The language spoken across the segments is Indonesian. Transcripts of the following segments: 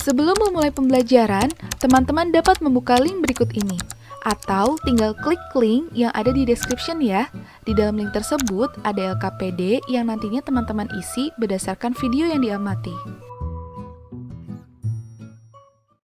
Sebelum memulai pembelajaran, teman-teman dapat membuka link berikut ini. Atau tinggal klik link yang ada di description ya. Di dalam link tersebut ada LKPD yang nantinya teman-teman isi berdasarkan video yang diamati.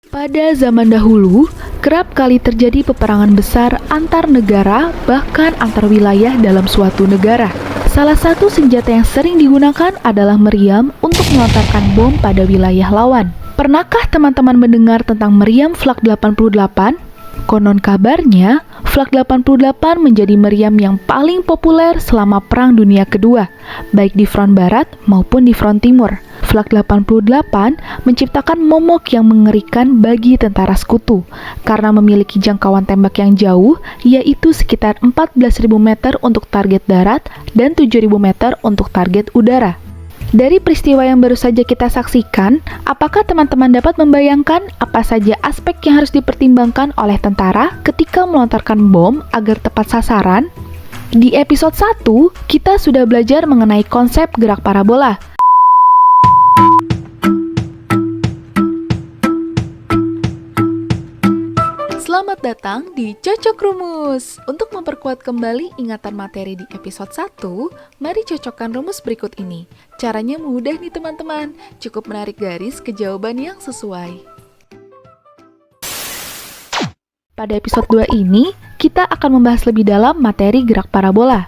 Pada zaman dahulu, kerap kali terjadi peperangan besar antar negara, bahkan antar wilayah dalam suatu negara. Salah satu senjata yang sering digunakan adalah meriam untuk melontarkan bom pada wilayah lawan. Pernahkah teman-teman mendengar tentang meriam Flak 88? Konon kabarnya, Flak 88 menjadi meriam yang paling populer selama Perang Dunia Kedua, baik di front barat maupun di front timur. Flak 88 menciptakan momok yang mengerikan bagi tentara sekutu, karena memiliki jangkauan tembak yang jauh, yaitu sekitar 14.000 meter untuk target darat dan 7.000 meter untuk target udara. Dari peristiwa yang baru saja kita saksikan, apakah teman-teman dapat membayangkan apa saja aspek yang harus dipertimbangkan oleh tentara ketika melontarkan bom agar tepat sasaran? Di episode 1, kita sudah belajar mengenai konsep gerak parabola. Selamat datang di Cocok Rumus. Untuk memperkuat kembali ingatan materi di episode 1, mari cocokkan rumus berikut ini. Caranya mudah nih teman-teman, cukup menarik garis ke jawaban yang sesuai. Pada episode 2 ini, kita akan membahas lebih dalam materi gerak parabola.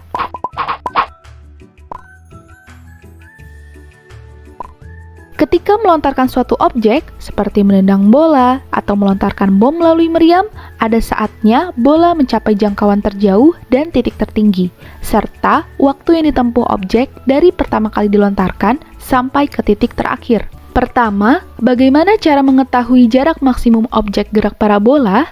Ketika melontarkan suatu objek, seperti menendang bola atau melontarkan bom melalui meriam, ada saatnya bola mencapai jangkauan terjauh dan titik tertinggi, serta waktu yang ditempuh objek dari pertama kali dilontarkan sampai ke titik terakhir. Pertama, bagaimana cara mengetahui jarak maksimum objek gerak parabola?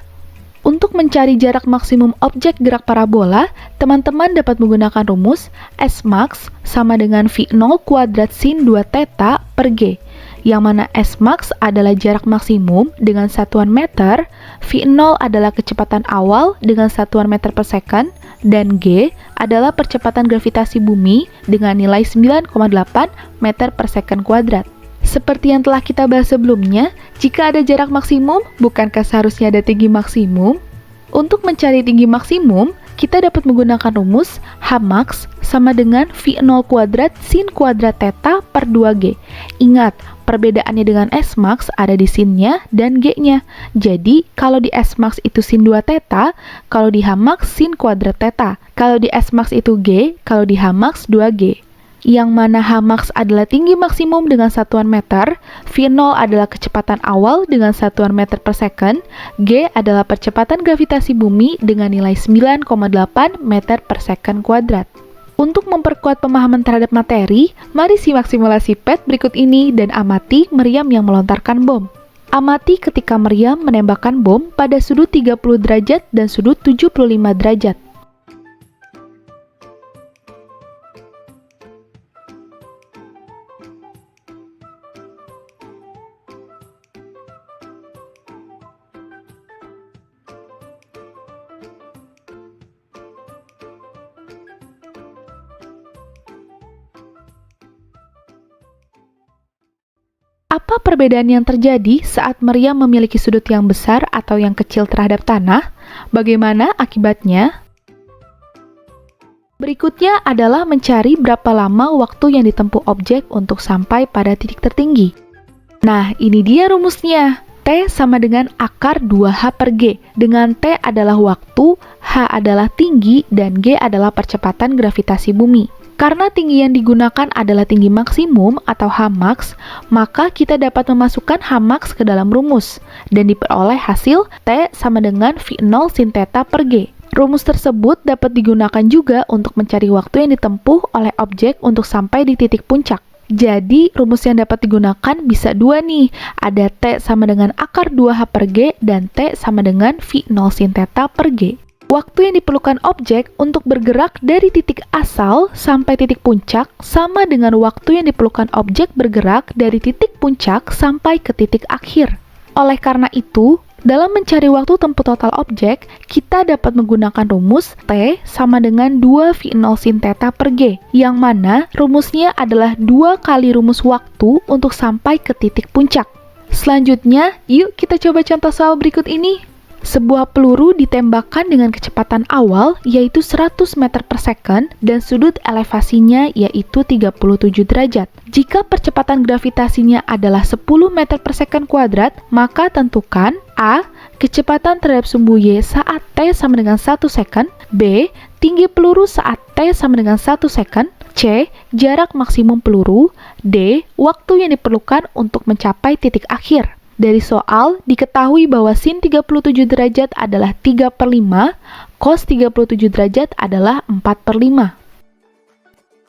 Untuk mencari jarak maksimum objek gerak parabola, teman-teman dapat menggunakan rumus S max sama dengan V0 kuadrat sin 2 theta per G, yang mana S max adalah jarak maksimum dengan satuan meter, V0 adalah kecepatan awal dengan satuan meter per second, dan G adalah percepatan gravitasi bumi dengan nilai 9,8 meter per second kuadrat. Seperti yang telah kita bahas sebelumnya, jika ada jarak maksimum, bukankah seharusnya ada tinggi maksimum? Untuk mencari tinggi maksimum, kita dapat menggunakan rumus H max sama dengan V0 kuadrat sin kuadrat theta per 2G. Ingat, perbedaannya dengan S max ada di sinnya dan G-nya. Jadi, kalau di S max itu sin 2 theta, kalau di H max sin kuadrat theta. Kalau di S max itu G, kalau di H max 2G. Yang mana H max adalah tinggi maksimum dengan satuan meter, V0 adalah kecepatan awal dengan satuan meter per second, G adalah percepatan gravitasi bumi dengan nilai 9,8 meter per second kuadrat. Untuk memperkuat pemahaman terhadap materi, mari simak simulasi PET berikut ini dan amati meriam yang melontarkan bom. Amati ketika meriam menembakkan bom pada sudut 30 derajat dan sudut 75 derajat. Apa perbedaan yang terjadi saat meriam memiliki sudut yang besar atau yang kecil terhadap tanah? Bagaimana akibatnya? Berikutnya adalah mencari berapa lama waktu yang ditempuh objek untuk sampai pada titik tertinggi. Nah, ini dia rumusnya. T sama dengan akar 2H per G, dengan T adalah waktu, H adalah tinggi, dan G adalah percepatan gravitasi bumi. Karena tinggi yang digunakan adalah tinggi maksimum atau H max, maka kita dapat memasukkan H max ke dalam rumus, dan diperoleh hasil T sama dengan V0 sin theta per G. Rumus tersebut dapat digunakan juga untuk mencari waktu yang ditempuh oleh objek untuk sampai di titik puncak. Jadi, rumus yang dapat digunakan bisa dua nih, ada T sama dengan akar 2H per G dan T sama dengan V0 sin theta per G. Waktu yang diperlukan objek untuk bergerak dari titik asal sampai titik puncak sama dengan waktu yang diperlukan objek bergerak dari titik puncak sampai ke titik akhir. Oleh karena itu, dalam mencari waktu tempuh total objek, kita dapat menggunakan rumus T sama dengan 2V0 sin theta per G, yang mana rumusnya adalah 2 kali rumus waktu untuk sampai ke titik puncak. Selanjutnya, yuk kita coba contoh soal berikut ini. Sebuah peluru ditembakkan dengan kecepatan awal yaitu 100 meter per second dan sudut elevasinya yaitu 37 derajat. Jika percepatan gravitasinya adalah 10 meter per second kuadrat, maka tentukan A. Kecepatan terhadap sumbu Y saat T sama dengan 1 second, B. Tinggi peluru saat T sama dengan 1 second, C. Jarak maksimum peluru, D. Waktu yang diperlukan untuk mencapai titik akhir. Dari soal, diketahui bahwa sin 37 derajat adalah 3/5, cos 37 derajat adalah 4/5.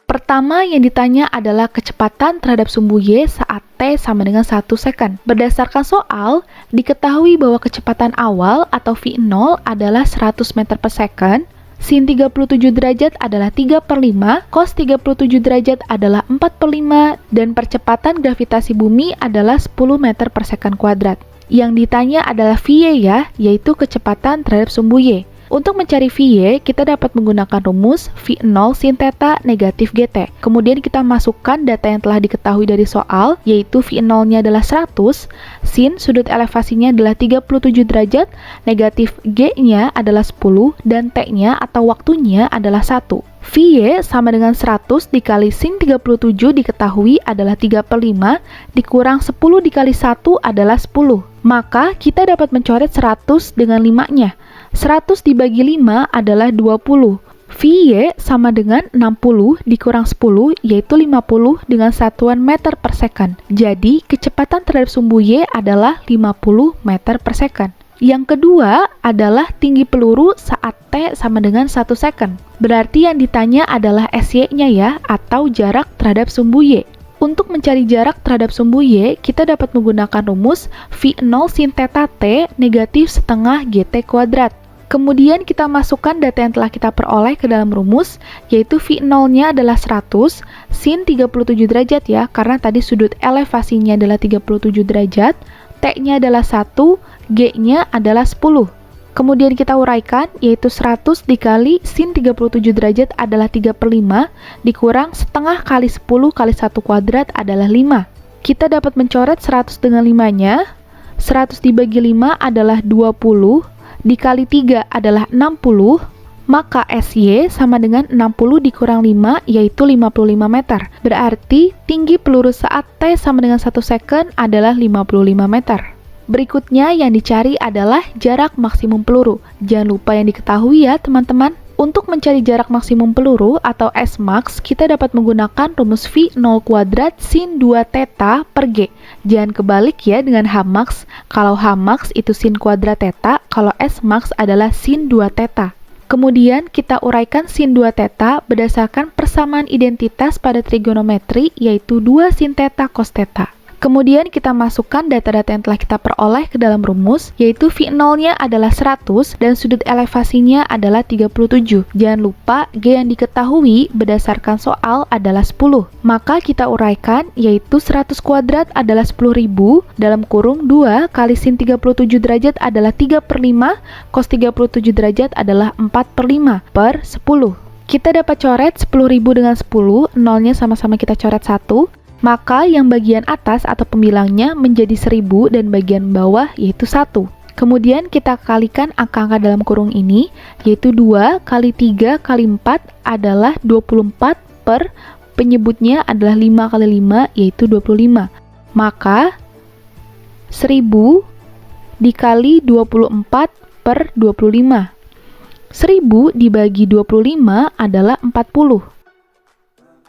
Pertama yang ditanya adalah kecepatan terhadap sumbu Y saat T sama dengan 1 second. Berdasarkan soal, diketahui bahwa kecepatan awal atau V0 adalah 100 meter per second, sin 37 derajat adalah 3/5, cos 37 derajat adalah 4/5, dan percepatan gravitasi bumi adalah 10 meter per second kuadrat. Yang ditanya adalah VY ya, yaitu kecepatan terhadap sumbu Y. Untuk mencari VY, kita dapat menggunakan rumus V0 sin theta negatif GT. Kemudian kita masukkan data yang telah diketahui dari soal, yaitu V0-nya adalah 100, sin sudut elevasinya adalah 37 derajat, negatif G-nya adalah 10, dan T-nya atau waktunya adalah 1. VY sama dengan 100 dikali sin 37 diketahui adalah 3/5, dikurang 10 dikali 1 adalah 10. Maka kita dapat mencoret 100 dengan 5-nya. 100 dibagi 5 adalah 20. VY sama dengan 60 dikurang 10 yaitu 50 dengan satuan meter per second. Jadi kecepatan terhadap sumbu Y adalah 50 meter per second. Yang kedua adalah tinggi peluru saat T sama dengan 1 second. Berarti yang ditanya adalah SY-nya ya, atau jarak terhadap sumbu Y. Untuk mencari jarak terhadap sumbu Y, kita dapat menggunakan rumus V0 sin theta T negatif setengah GT kuadrat. Kemudian kita masukkan data yang telah kita peroleh ke dalam rumus, yaitu V0-nya adalah 100, sin 37 derajat ya, karena tadi sudut elevasinya adalah 37 derajat, T-nya adalah 1, G-nya adalah 10. Kemudian kita uraikan, yaitu 100 dikali sin 37 derajat adalah 3/5, dikurang setengah kali 10 kali 1 kuadrat adalah 5. Kita dapat mencoret 100 dengan 5-nya, 100 dibagi 5 adalah 20, dikali 3 adalah 60, maka SY sama dengan 60 dikurang 5 yaitu 55 meter. Berarti tinggi peluru saat T sama dengan 1 second adalah 55 meter. Berikutnya yang dicari adalah jarak maksimum peluru. Jangan lupa yang diketahui ya teman-teman. Untuk mencari jarak maksimum peluru atau Smax, kita dapat menggunakan rumus V0 kuadrat sin 2 theta per G. Jangan kebalik ya dengan Hmax. Kalau Hmax itu sin kuadrat theta, kalau Smax adalah sin 2 theta. Kemudian kita uraikan sin 2 theta berdasarkan persamaan identitas pada trigonometri, yaitu 2 sin theta cos theta. Kemudian kita masukkan data-data yang telah kita peroleh ke dalam rumus, yaitu V0-nya adalah 100 dan sudut elevasinya adalah 37. Jangan lupa G yang diketahui berdasarkan soal adalah 10. Maka kita uraikan, yaitu 100 kuadrat adalah 10.000, dalam kurung 2 kali sin 37 derajat adalah 3/5, cos 37 derajat adalah 4/5 per 10. Kita dapat coret 10.000 dengan 10, nolnya sama-sama kita coret 1. Maka yang bagian atas atau pembilangnya menjadi 1000 dan bagian bawah yaitu 1. Kemudian kita kalikan angka-angka dalam kurung ini, yaitu 2 kali 3 kali 4 adalah 24 per penyebutnya adalah 5 kali 5 yaitu 25. Maka 1000 dikali 24 per 25. 1000 dibagi 25 adalah 40.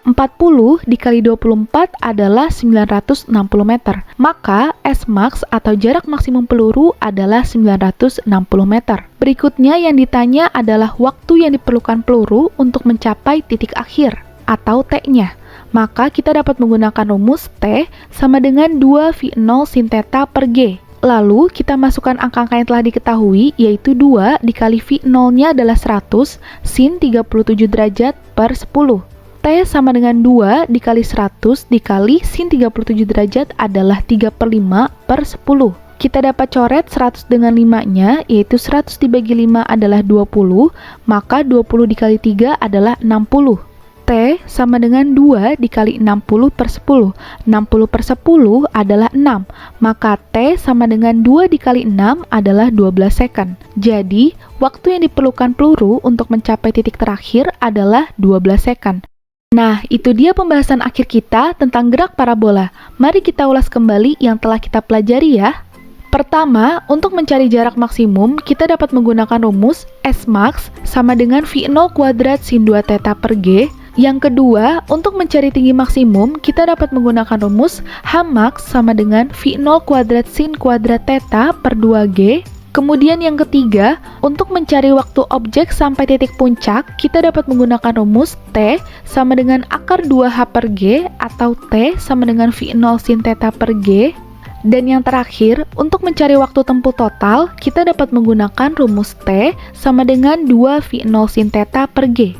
40 dikali 24 adalah 960 meter. Maka Smax atau jarak maksimum peluru adalah 960 meter. Berikutnya yang ditanya adalah waktu yang diperlukan peluru untuk mencapai titik akhir atau T-nya. Maka kita dapat menggunakan rumus T sama dengan 2 V0 sin theta per G. Lalu kita masukkan angka-angka yang telah diketahui, yaitu 2 dikali V0-nya adalah 100 sin 37 derajat per 10. T sama dengan 2 dikali 100 dikali sin 37 derajat adalah 3/5 per 10. Kita dapat coret 100 dengan 5-nya, yaitu 100 dibagi 5 adalah 20, maka 20 dikali 3 adalah 60. T sama dengan 2 dikali 60 per 10. 60 per 10 adalah 6. Maka T sama dengan 2 dikali 6 adalah 12 second. Jadi, waktu yang diperlukan peluru untuk mencapai titik terakhir adalah 12 second. Nah, itu dia pembahasan akhir kita tentang gerak parabola. Mari kita ulas kembali yang telah kita pelajari ya. Pertama, untuk mencari jarak maksimum, kita dapat menggunakan rumus S_max sama dengan V0 kuadrat sin 2 theta per G. Yang kedua, untuk mencari tinggi maksimum, kita dapat menggunakan rumus H_max sama dengan V0 kuadrat sin kuadrat theta per 2G. Kemudian yang ketiga, untuk mencari waktu objek sampai titik puncak, kita dapat menggunakan rumus T sama dengan akar 2H per G atau T sama dengan V0 sin theta per G. Dan yang terakhir, untuk mencari waktu tempuh total, kita dapat menggunakan rumus T sama dengan 2 V0 sin theta per G.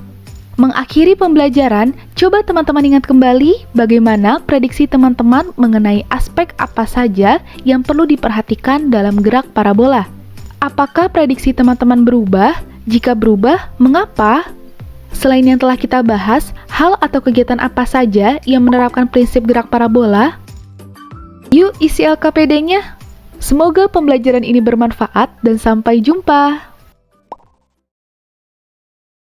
Mengakhiri pembelajaran, coba teman-teman ingat kembali bagaimana prediksi teman-teman mengenai aspek apa saja yang perlu diperhatikan dalam gerak parabola. Apakah prediksi teman-teman berubah? Jika berubah, mengapa? Selain yang telah kita bahas, hal atau kegiatan apa saja yang menerapkan prinsip gerak parabola? Yuk isi LKPD-nya. Semoga pembelajaran ini bermanfaat dan sampai jumpa.